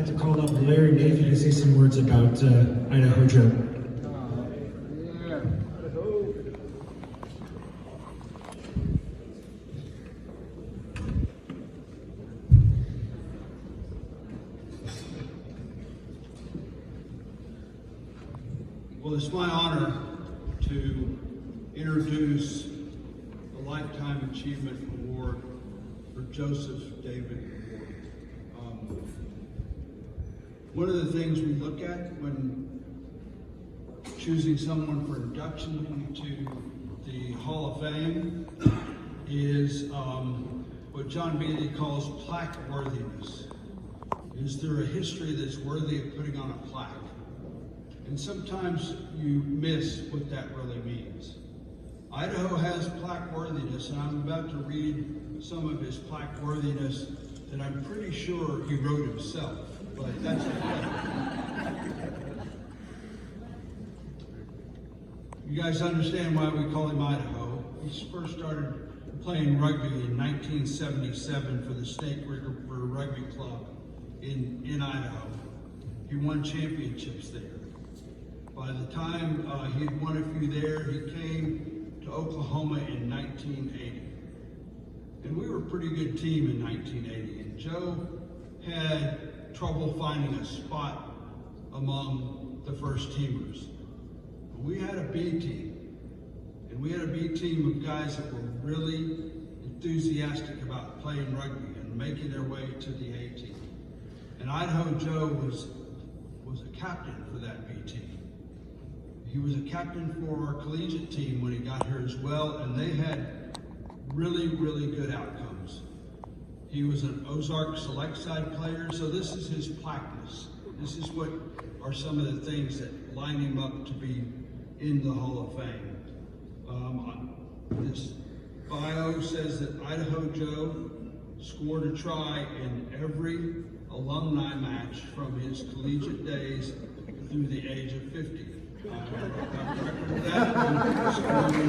like to call up Larry Navy to say some words about Idaho Joe. Well, it's my honor to introduce the Lifetime Achievement Award for Joesph David Award. One of the things we look at when choosing someone for induction into the Hall of Fame is what John Beatty calls plaque worthiness. Is there a history that's worthy of putting on a plaque? And sometimes you miss what that really means. Idaho has plaque worthiness, and I'm about to read some of his plaque worthiness that I'm pretty sure he wrote himself, but that's okay. You guys understand why we call him Idaho. He first started playing rugby in 1977 for the State Rugby Club in Idaho. He won championships there. By the time he had won a few there, he came to Oklahoma in 1980. And we were a pretty good team in 1980. And Joe had trouble finding a spot among the first teamers. We had a B team. And we had a B team of guys that were really enthusiastic about playing rugby and making their way to the A team. And Idaho Joe was a captain for that B team. He was a captain for our collegiate team when he got here as well, and they had really, really good outcomes. He was an Ozark select side player, so this is his plaqueness. This is what are some of the things that line him up to be in the Hall of Fame. This bio says that Idaho Joe scored a try in every alumni match from his collegiate days through the age of 50. That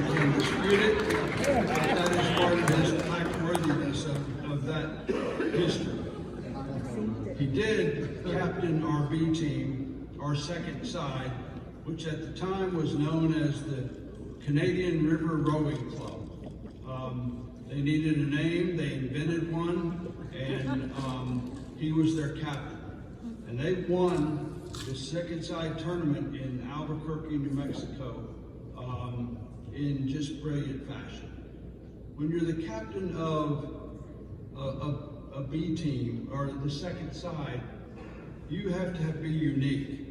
can dispute it. That is part of his plaque worthiness of that history. He did captain our B team, our second side, which at the time was known as the Canadian River Rowing Club. They needed a name, they invented one, and he was their captain. And they won the second side tournament in Albuquerque, New Mexico, in just brilliant fashion. When you're the captain of a B team or the second side, you have to be unique.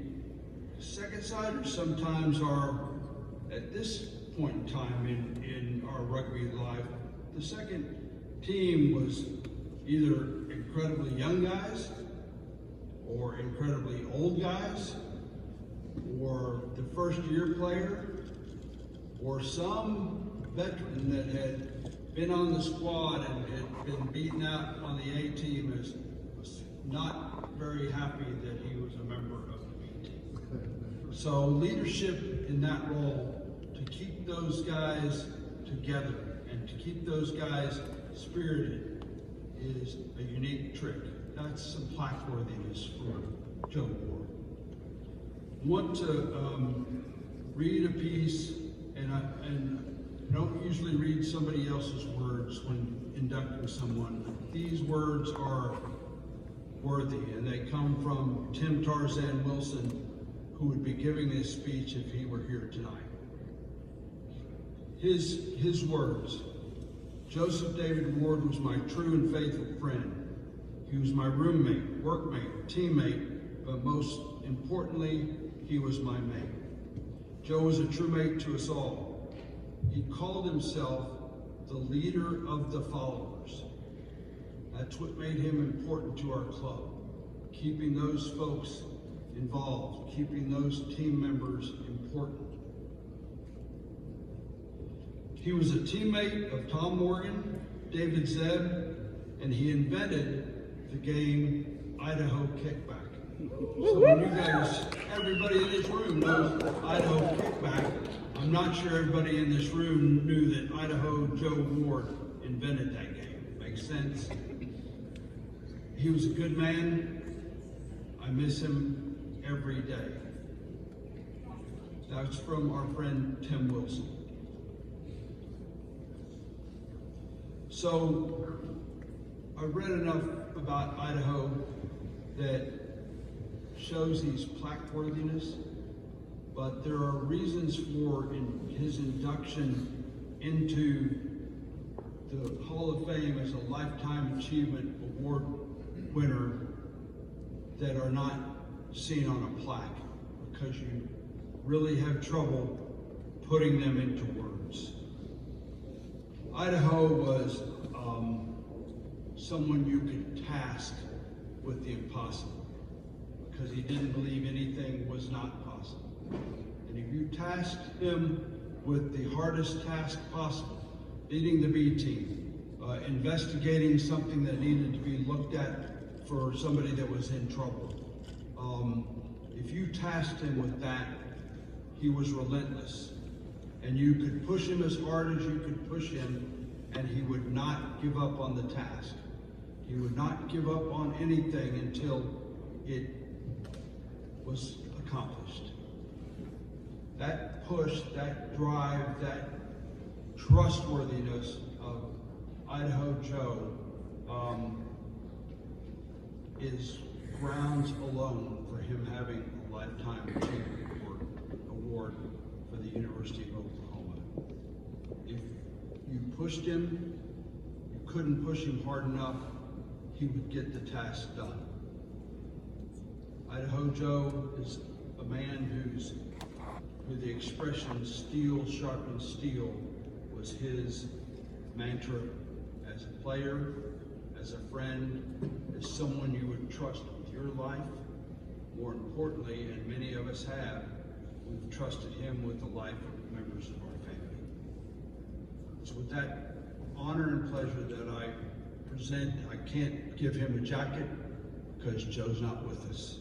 Second siders sometimes are, at this point in time in our rugby life, the second team was either incredibly young guys, or incredibly old guys, or the first year player, or some veteran that had been on the squad and had been beaten out on the A team was not very happy that he was a member of the B team. So leadership in that role, to keep those guys together and to keep those guys spirited, is a unique trick. That's some plaque worthiness for Joe Ward. I want to read a piece, and I don't usually read somebody else's words when inducting someone. These words are worthy, and they come from Tim Tarzan Wilson, who would be giving this speech if he were here tonight. His words: Joesph David Ward was my true and faithful friend. He was my roommate, workmate, teammate, but most importantly, he was my mate. Joe was a true mate to us all. He called himself the leader of the followers. That's what made him important to our club, keeping those folks involved, keeping those team members important. He was a teammate of Tom Morgan, David Zebb, and he invented the game Idaho Kickback. So when you guys, everybody in this room knows Idaho Kickback, I'm not sure everybody in this room knew that Idaho Joe Ward invented that game. Makes sense? He was a good man. miss him every day. That's from our friend Tim Wilson. So I read enough about Idaho that shows his plaque worthiness, but there are reasons for his induction into the Hall of Fame as a Lifetime Achievement Award winner that are not seen on a plaque, because you really have trouble putting them into words. Idaho was someone you could task with the impossible, because he didn't believe anything was not possible. And if you tasked him with the hardest task possible, leading the B team, investigating something that needed to be looked at for somebody that was in trouble, if you tasked him with that, he was relentless. And you could push him as hard as you could push him, and he would not give up on the task. He would not give up on anything until it was accomplished. That push, that drive, that trustworthiness of Idaho Joe is grounds alone for him having a Lifetime Achievement Award for the University of Oklahoma. If you pushed him, you couldn't push him hard enough, he would get the task done. Idaho Joe is a man who the expression "steel sharpens steel" was his mantra as a player, as a friend, as someone you would trust with your life. More importantly, and many of us have, we've trusted him with the life of members of our family. It's with that honor and pleasure that I present. I can't give him a jacket because Joe's not with us.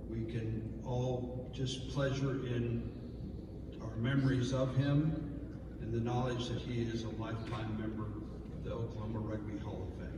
We can all just pleasure in our memories of him and the knowledge that he is a lifetime member of the Oklahoma Rugby Hall of Fame.